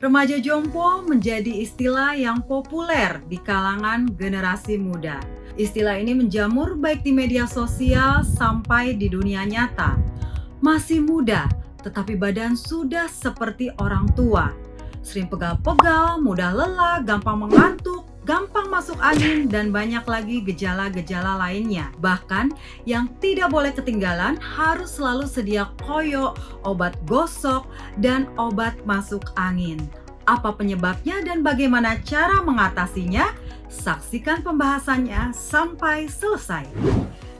Remaja jompo menjadi istilah yang populer di kalangan generasi muda. Istilah ini menjamur baik di media sosial sampai di dunia nyata. Masih muda, tetapi badan sudah seperti orang tua. Sering pegal-pegal, mudah lelah, gampang mengantuk, gampang masuk angin, dan banyak lagi gejala-gejala lainnya. Bahkan yang tidak boleh ketinggalan harus selalu sedia koyo, obat gosok, dan obat masuk angin. Apa penyebabnya dan bagaimana cara mengatasinya? Saksikan pembahasannya sampai selesai.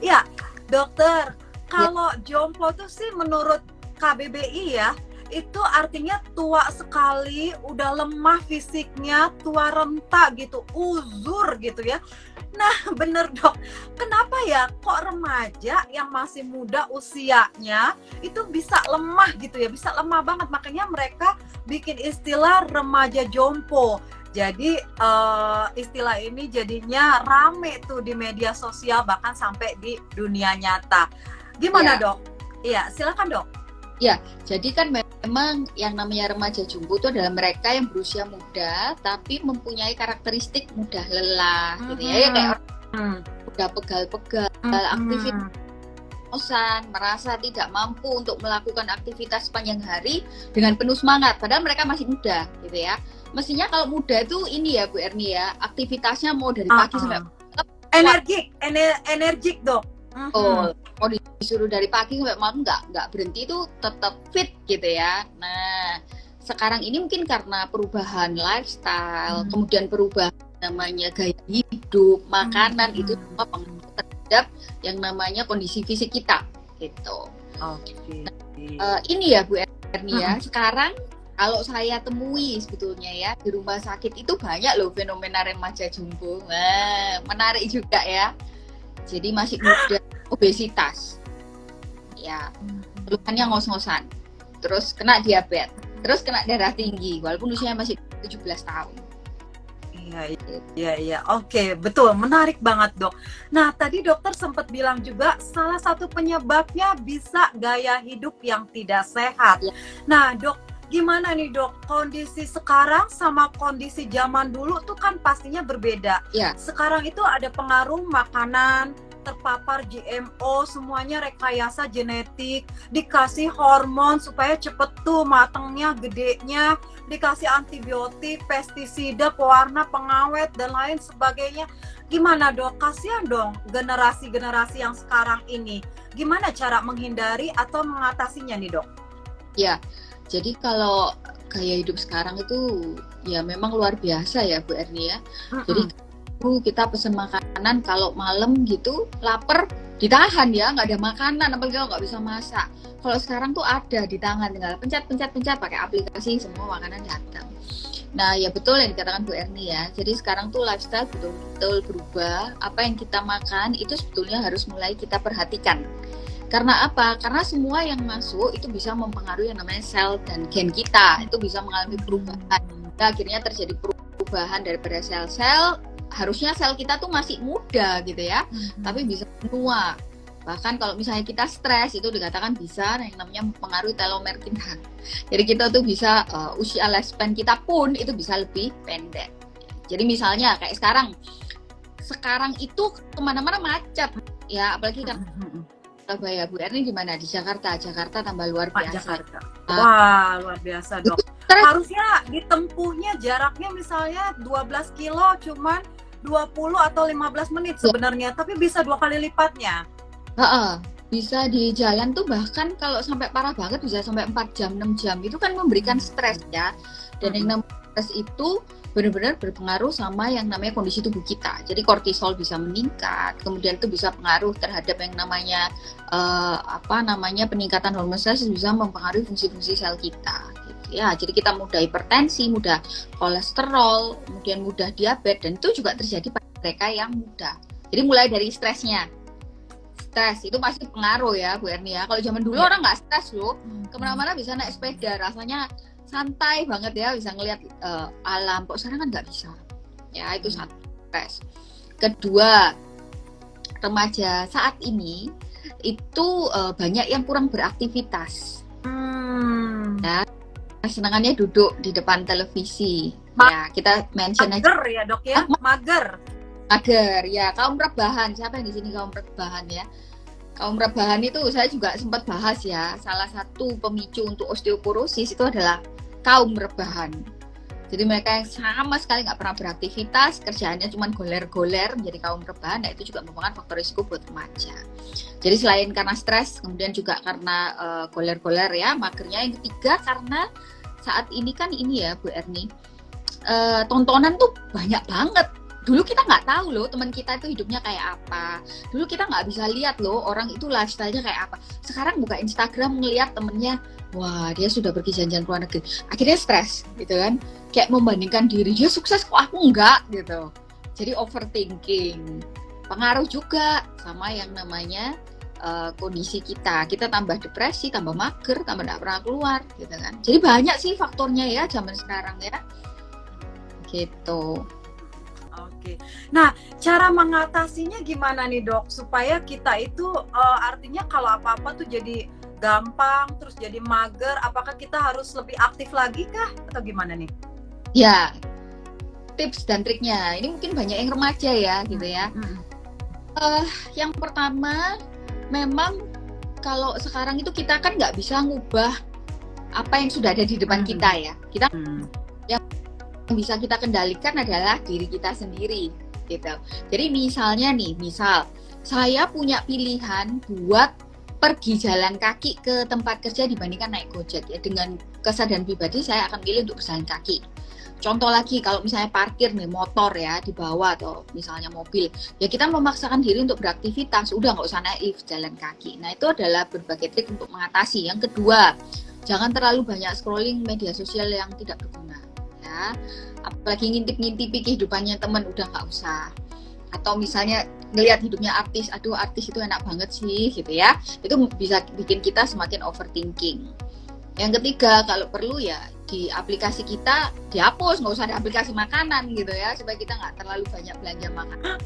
Ya, dokter, kalau jomplo tuh sih menurut KBBI ya, itu artinya tua sekali, udah lemah fisiknya, tua renta gitu, uzur gitu ya. Nah, bener dok, kenapa ya kok remaja yang masih muda usianya itu bisa lemah gitu ya, bisa lemah banget, makanya mereka bikin istilah remaja jompo. Jadi istilah ini jadinya rame tuh di media sosial, bahkan sampai di dunia nyata. Gimana dok? Iya, silakan dok. Ya, jadi kan memang yang namanya remaja jompo itu adalah mereka yang berusia muda tapi mempunyai karakteristik mudah lelah gitu ya, kayak udah pegal-pegal, aktivitas merasa tidak mampu untuk melakukan aktivitas sepanjang hari dengan penuh semangat, padahal mereka masih muda gitu ya. Mestinya kalau muda itu ini ya Bu Erni ya, aktivitasnya mau dari pagi sampai energik dok. Mau disuruh dari pagi sampai malam nggak berhenti itu tetap fit gitu ya. Nah, sekarang ini mungkin karena perubahan lifestyle, kemudian perubahan namanya gaya hidup, makanan, itu semua pengaruh terhadap yang namanya kondisi fisik kita gitu. Ini ya Bu Erni ya, sekarang kalau saya temui sebetulnya ya di rumah sakit itu banyak loh fenomena remaja jompo. Nah, menarik juga ya. Jadi masih muda, obesitas, ya, keluhannya ngos-ngosan, terus kena diabetes, terus kena darah tinggi, walaupun usianya masih 17 tahun. Iya. Oke, betul, menarik banget dok. Nah, tadi dokter sempat bilang juga salah satu penyebabnya bisa gaya hidup yang tidak sehat. Ya. Nah, dok, gimana nih dok, kondisi sekarang sama kondisi zaman dulu tuh kan pastinya berbeda. Ya. Sekarang itu ada pengaruh makanan, terpapar GMO, semuanya rekayasa genetik, dikasih hormon supaya cepet tuh matengnya, gedenya, dikasih antibiotik, pestisida, pewarna, pengawet, dan lain sebagainya. Gimana dok? Kasihan dong generasi-generasi yang sekarang ini. Gimana cara menghindari atau mengatasinya nih dok? Ya, jadi kalau gaya hidup sekarang itu ya memang luar biasa ya Bu Erni ya. Jadi kita pesen makanan kalau malam gitu lapar ditahan ya, nggak ada makanan, apalagi kalau nggak bisa masak. Kalau sekarang tuh ada di tangan, tinggal pencet pakai aplikasi, semua makanan datang. Nah ya betul yang dikatakan Bu Erni ya, jadi sekarang tuh lifestyle betul-betul berubah. Apa yang kita makan itu sebetulnya harus mulai kita perhatikan. Karena apa? Karena semua yang masuk itu bisa mempengaruhi yang namanya sel dan gen kita, itu bisa mengalami perubahan. Nah, akhirnya terjadi perubahan daripada sel-sel. Harusnya sel kita tuh masih muda gitu ya, tapi bisa menua. Bahkan kalau misalnya kita stres itu dikatakan bisa yang namanya mempengaruhi telomer kita. Jadi kita tuh bisa usia lifespan kita pun itu bisa lebih pendek. Jadi misalnya kayak sekarang itu kemana-mana macet ya, apalagi kan Surabaya. Bu Erni gimana di Jakarta? Jakarta tambah luar biasa. Wah, luar biasa dok. Harusnya ditempuhnya jaraknya misalnya 12 kilo cuman 20 atau 15 menit sebenarnya, tapi bisa 2 kali lipatnya. Bisa di jalan tuh bahkan kalau sampai parah banget bisa sampai 4 jam, 6 jam. Itu kan memberikan stres ya. Dan yang namanya stres itu benar-benar berpengaruh sama yang namanya kondisi tubuh kita. Jadi kortisol bisa meningkat, kemudian itu bisa pengaruh terhadap yang namanya peningkatan hormon stres, bisa mempengaruhi fungsi-fungsi sel kita. Ya, jadi kita mudah hipertensi, mudah kolesterol, kemudian mudah diabetes, dan itu juga terjadi pada mereka yang muda. Jadi mulai dari stresnya. Stres itu pasti pengaruh ya Bu Erni ya. Kalau zaman dulu orang nggak stres loh, kemana-mana bisa naik sepeda, rasanya santai banget ya, bisa ngelihat alam. Kok sekarang kan nggak bisa. Ya, itu satu, stres. Kedua, remaja saat ini itu banyak yang kurang beraktivitas. Ya, senangannya duduk di depan televisi. Ya, kita mention aja. Mager ya dok ya, mager. Mager, ya kaum rebahan. Siapa yang di sini kaum rebahan ya? Kaum rebahan itu saya juga sempat bahas ya. Salah satu pemicu untuk osteoporosis itu adalah kaum rebahan. Jadi mereka yang sama sekali nggak pernah beraktivitas, kerjaannya cuma goler-goler, menjadi kaum rebahan. Nah itu juga merupakan faktor risiko buat remaja. Jadi selain karena stres, kemudian juga karena goler-goler ya, magernya. Yang ketiga karena saat ini kan ini ya Bu Erni, tontonan tuh banyak banget. Dulu kita nggak tahu loh teman kita itu hidupnya kayak apa. Dulu kita nggak bisa lihat loh orang itu lifestyle-nya kayak apa. Sekarang buka Instagram ngelihat temennya, wah dia sudah pergi jalan-jalan ke luar negeri. Akhirnya stres gitu kan. Kayak membandingkan diri, dia sukses kok aku enggak gitu. Jadi overthinking. Pengaruh juga sama yang namanya kondisi kita. Kita tambah depresi, tambah mager, tambah nggak pernah keluar gitu kan. Jadi banyak sih faktornya ya zaman sekarang ya. Gitu. Oke. Nah, cara mengatasinya gimana nih dok? Supaya kita itu artinya kalau apa-apa tuh jadi gampang, terus jadi mager. Apakah kita harus lebih aktif lagi kah? Atau gimana nih? Ya, tips dan triknya. Ini mungkin banyak yang remaja ya, gitu ya. Yang pertama, memang kalau sekarang itu kita kan nggak bisa ngubah apa yang sudah ada di depan kita ya. Kita yang bisa kita kendalikan adalah diri kita sendiri gitu. Jadi misalnya nih, misal saya punya pilihan buat pergi jalan kaki ke tempat kerja dibandingkan naik Gojek ya. Dengan kesadaran pribadi saya akan pilih untuk berjalan kaki. Contoh lagi, kalau misalnya parkir nih motor ya di bawah atau misalnya mobil, ya kita memaksakan diri untuk beraktivitas, udah nggak usah naik lift, jalan kaki. Nah itu adalah berbagai trik untuk mengatasi. Yang kedua, jangan terlalu banyak scrolling media sosial yang tidak berguna. Ya, apalagi ngintip-ngintipi kehidupannya teman, udah nggak usah. Atau misalnya ngelihat hidupnya artis, aduh artis itu enak banget sih gitu ya, itu bisa bikin kita semakin overthinking. Yang ketiga, kalau perlu ya di aplikasi kita dihapus, nggak usah ada aplikasi makanan gitu ya, supaya kita nggak terlalu banyak belanja makanan.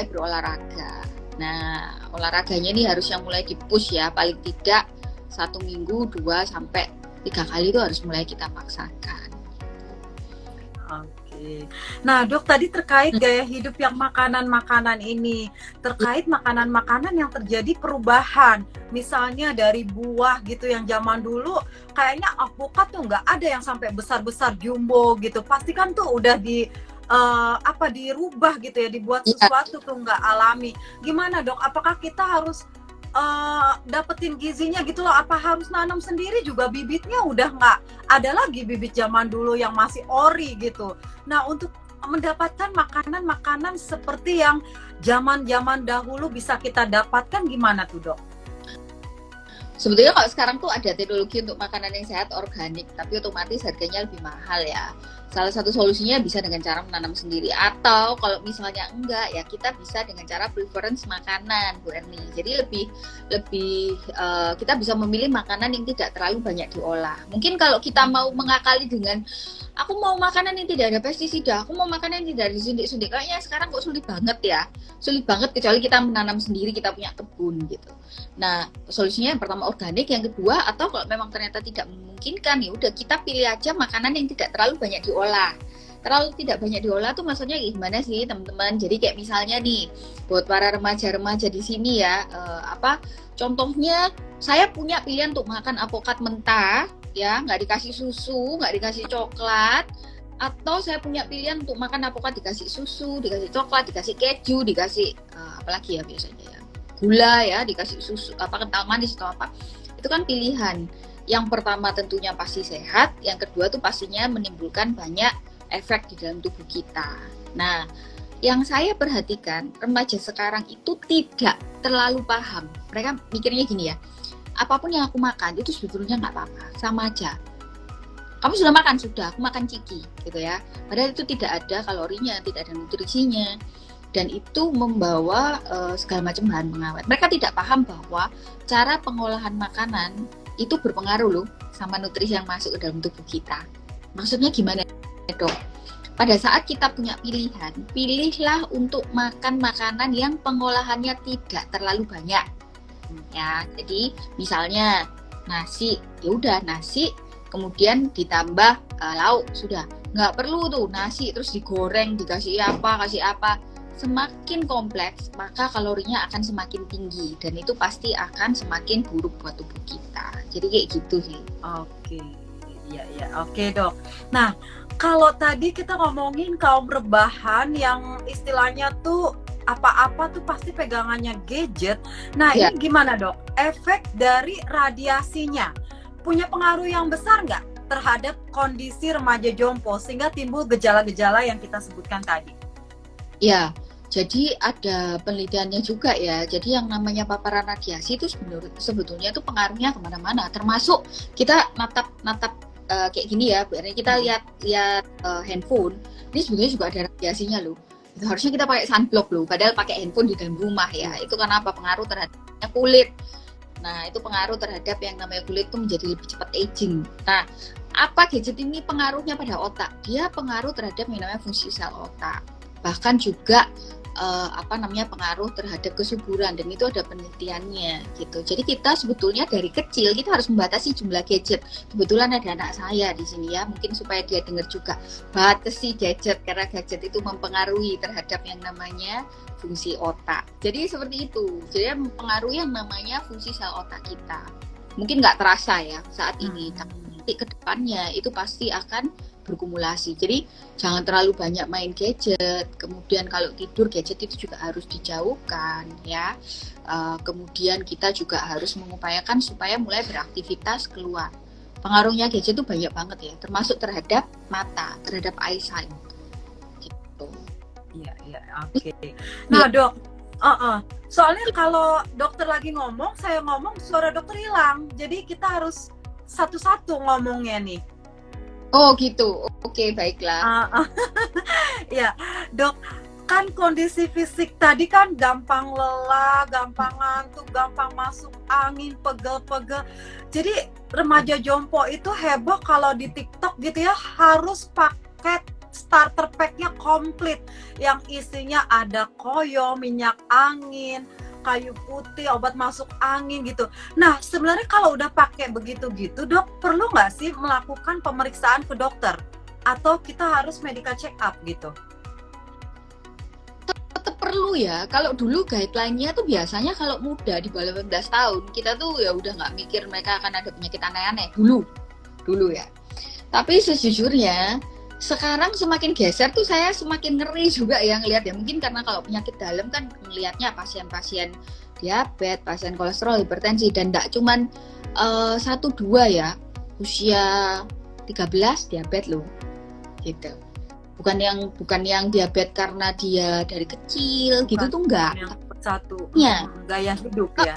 Berolahraga. Nah olahraganya ini harus yang mulai di-push ya, paling tidak 1 minggu 2 sampai 3 kali itu harus mulai kita paksakan. Oke. Nah dok, tadi terkait gaya hidup yang makanan-makanan ini, terkait makanan-makanan yang terjadi perubahan, misalnya dari buah gitu yang zaman dulu kayaknya alpukat tuh nggak ada yang sampai besar-besar jumbo gitu, pasti kan tuh udah dirubah gitu ya, dibuat sesuatu tuh nggak alami. Gimana dok? Apakah kita harus dapetin gizinya gitu loh? Apa harus nanam sendiri juga bibitnya udah nggak ada lagi bibit zaman dulu yang masih ori gitu. Nah untuk mendapatkan makanan-makanan seperti yang zaman-zaman dahulu bisa kita dapatkan gimana tuh dok? Sebetulnya kalau sekarang tuh ada teknologi untuk makanan yang sehat organik, tapi otomatis harganya lebih mahal ya. Salah satu solusinya bisa dengan cara menanam sendiri, atau kalau misalnya enggak ya kita bisa dengan cara preference makanan Bu Erni. Jadi lebih kita bisa memilih makanan yang tidak terlalu banyak diolah. Mungkin kalau kita mau mengakali dengan aku mau makanan yang tidak ada pestisida, aku mau makanan yang tidak ada disuntik-suntik, kayaknya sekarang kok sulit banget ya. Sulit banget kecuali kita menanam sendiri, kita punya kebun gitu. Nah, solusinya yang pertama organik, yang kedua atau kalau memang ternyata tidak memungkinkan ya udah kita pilih aja makanan yang tidak terlalu banyak diolah. Terlalu tidak banyak diolah tuh maksudnya gimana sih teman-teman? Jadi kayak misalnya nih buat para remaja-remaja di sini ya, contohnya saya punya pilihan untuk makan alpukat mentah ya, nggak dikasih susu, nggak dikasih coklat. Atau saya punya pilihan untuk makan alpukat dikasih susu, dikasih coklat, dikasih keju, dikasih apalagi ya biasanya ya, gula ya, dikasih susu kental manis atau apa. Itu kan pilihan. Yang pertama tentunya pasti sehat, yang kedua tuh pastinya menimbulkan banyak efek di dalam tubuh kita. Nah, yang saya perhatikan remaja sekarang itu tidak terlalu paham. Mereka mikirnya gini ya, apapun yang aku makan itu sebetulnya nggak apa-apa, sama aja. Kamu sudah makan? Sudah, aku makan ciki gitu ya. Padahal itu tidak ada kalorinya, tidak ada nutrisinya. Dan itu membawa segala macam bahan pengawet. Mereka tidak paham bahwa cara pengolahan makanan itu berpengaruh loh sama nutrisi yang masuk ke dalam tubuh kita. Maksudnya gimana dok? Pada saat kita punya pilihan, pilihlah untuk makan makanan yang pengolahannya tidak terlalu banyak. Ya, jadi misalnya nasi, ya udah nasi kemudian ditambah lauk, sudah. Nggak perlu tuh nasi terus digoreng, dikasih apa, kasih apa. Semakin kompleks, maka kalorinya akan semakin tinggi, dan itu pasti akan semakin buruk buat tubuh kita. Jadi kayak gitu sih. Oke, ya oke dok. Nah, kalau tadi kita ngomongin kaum rebahan yang istilahnya tuh apa-apa tuh pasti pegangannya gadget. Nah, Ya. ini gimana dok? Efek dari radiasinya punya pengaruh yang besar nggak terhadap kondisi remaja jompo sehingga timbul gejala-gejala yang kita sebutkan tadi? Ya, jadi ada penelitiannya juga ya. Jadi yang namanya paparan radiasi itu sebetulnya itu pengaruhnya kemana-mana. Termasuk kita natap kayak gini ya, Bu Erni, kita lihat handphone. Ini sebetulnya juga ada radiasinya loh. Itu harusnya kita pakai sunblock loh. Padahal pakai handphone di dalam rumah ya. Itu karena apa? Pengaruh terhadap kulit. Nah, itu pengaruh terhadap yang namanya kulit itu menjadi lebih cepat aging. Nah, apa gadget ini pengaruhnya pada otak? Dia pengaruh terhadap yang namanya fungsi sel otak. Bahkan juga pengaruh terhadap kesuburan, dan itu ada penelitiannya gitu. Jadi kita sebetulnya dari kecil kita harus membatasi jumlah gadget. Kebetulan ada anak saya di sini ya, mungkin supaya dia dengar juga, batasi gadget karena gadget itu mempengaruhi terhadap yang namanya fungsi otak. Jadi seperti itu. Jadi mempengaruhi yang namanya fungsi sel otak kita. Mungkin nggak terasa ya saat ini, tapi ke depannya itu pasti akan berkumulasi. Jadi jangan terlalu banyak main gadget. Kemudian kalau tidur, gadget itu juga harus dijauhkan ya. Kemudian kita juga harus mengupayakan supaya mulai beraktivitas keluar. Pengaruhnya gadget itu banyak banget ya, termasuk terhadap mata, terhadap eyesight. Gitu. Iya, oke. Nah dok, soalnya kalau dokter lagi ngomong, saya ngomong, suara dokter hilang. Jadi kita harus satu-satu ngomongnya nih. Oh gitu, oke, baiklah. Ya dok, kan kondisi fisik tadi kan gampang lelah, gampang ngantuk, gampang masuk angin, pegel-pegel. Jadi remaja jompo itu heboh kalau di TikTok gitu ya, harus paket starter pack-nya komplit yang isinya ada koyo, minyak angin, kayu putih, obat masuk angin gitu. Nah, sebenarnya kalau udah pakai begitu-gitu, dok, perlu nggak sih melakukan pemeriksaan ke dokter? Atau kita harus medical check up gitu? Tetap perlu ya. Kalau dulu guideline-nya tuh biasanya kalau muda di bawah 18 tahun, kita tuh ya udah nggak mikir mereka akan ada penyakit aneh-aneh. Dulu ya. Tapi sejujurnya, sekarang semakin geser tuh saya semakin ngeri juga ya ngelihat ya. Mungkin karena kalau penyakit dalam kan ngelihatnya pasien-pasien diabetes, pasien kolesterol, hipertensi, dan enggak cuman 1-2 ya, usia 13 diabetes loh gitu. Bukan yang diabetes karena dia dari kecil gitu tuh enggak. Yang satu Ya. gaya hidup ya.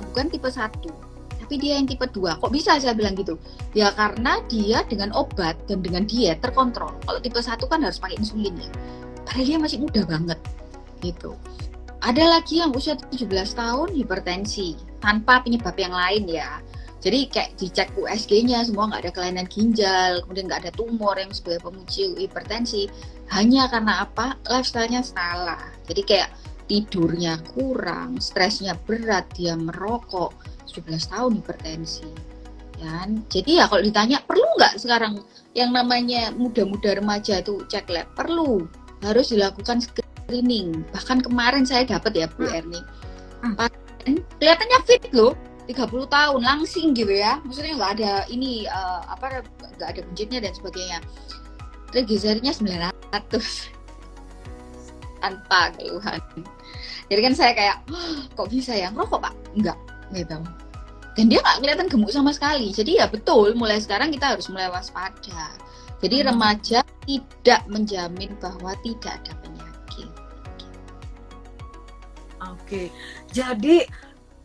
Bukan tipe 1. Tapi dia yang tipe 2. Kok bisa saya bilang gitu? Ya karena dia dengan obat dan dengan diet terkontrol. Kalau tipe 1 kan harus pakai insulin ya. Padahal dia masih muda banget gitu. Ada lagi yang usia 17 tahun hipertensi tanpa penyebab yang lain ya. Jadi kayak dicek USG-nya semua nggak ada kelainan ginjal, kemudian nggak ada tumor yang sebagai pemicu hipertensi. Hanya karena apa? Lifestyle-nya salah. Jadi kayak tidurnya kurang, stresnya berat, dia merokok. 17 tahun hipertensi kan. Jadi ya kalau ditanya perlu nggak sekarang yang namanya muda-muda remaja itu cek lab? Perlu, harus dilakukan screening. Bahkan kemarin saya dapat ya Bu Erni, kelihatannya fit loh, 30 tahun langsing gitu ya, maksudnya nggak ada ini nggak ada buncitnya dan sebagainya. Triglyceridnya 900 tanpa keluhan. Jadi kan saya kayak kok bisa ya, ngerokok Pak? Enggak gitu. Dan dia nggak kelihatan gemuk sama sekali. Jadi ya betul, mulai sekarang kita harus mulai waspada. Jadi remaja tidak menjamin bahwa tidak ada penyakit. Oke, jadi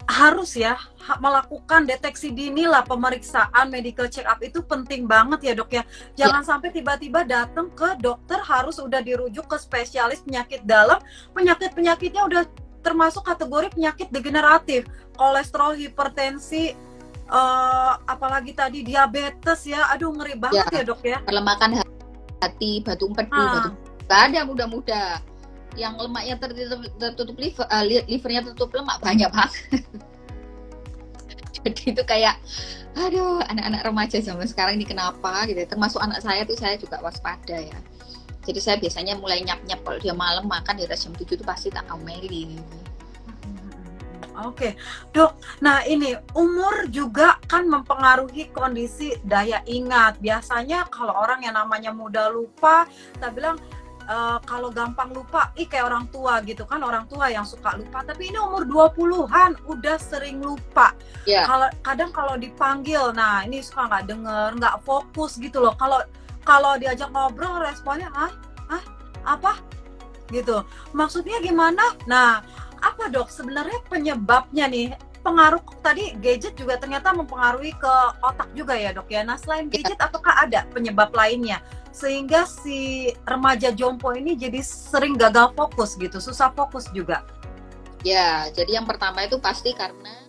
harus ya melakukan deteksi dini lah, pemeriksaan medical check up itu penting banget ya dok ya. Jangan sampai tiba-tiba datang ke dokter harus udah dirujuk ke spesialis penyakit dalam, penyakitnya udah termasuk kategori penyakit degeneratif, kolesterol, hipertensi, apalagi tadi diabetes ya. Aduh ngeri banget ya dok ya. Perlemakan hati, batu empedu, nggak ada muda-muda. Yang lemaknya tertutup livernya tertutup lemak banyak banget. Jadi itu kayak, aduh, anak-anak remaja zaman sekarang ini kenapa gitu. Termasuk anak saya tuh saya juga waspada ya. Jadi saya biasanya mulai nyap-nyap kalau dia malam makan di atas jam 7 tuh pasti tak omeli gitu. Oke, Dok. Nah, ini umur juga kan mempengaruhi kondisi daya ingat. Biasanya kalau orang yang namanya muda lupa, kita bilang kalau gampang lupa, kayak orang tua gitu kan, orang tua yang suka lupa. Tapi ini umur 20-an udah sering lupa. Ya. Kadang kalau dipanggil, nah ini suka nggak denger, nggak fokus gitu loh. Kalau diajak ngobrol responnya, apa? Gitu. Maksudnya gimana? Nah, apa Dok sebenarnya penyebabnya nih? Pengaruh tadi gadget juga ternyata mempengaruhi ke otak juga ya Dok ya. Nah selain gadget apakah ada penyebab lainnya sehingga si remaja jompo ini jadi sering gagal fokus gitu, susah fokus juga? Ya, jadi yang pertama itu pasti karena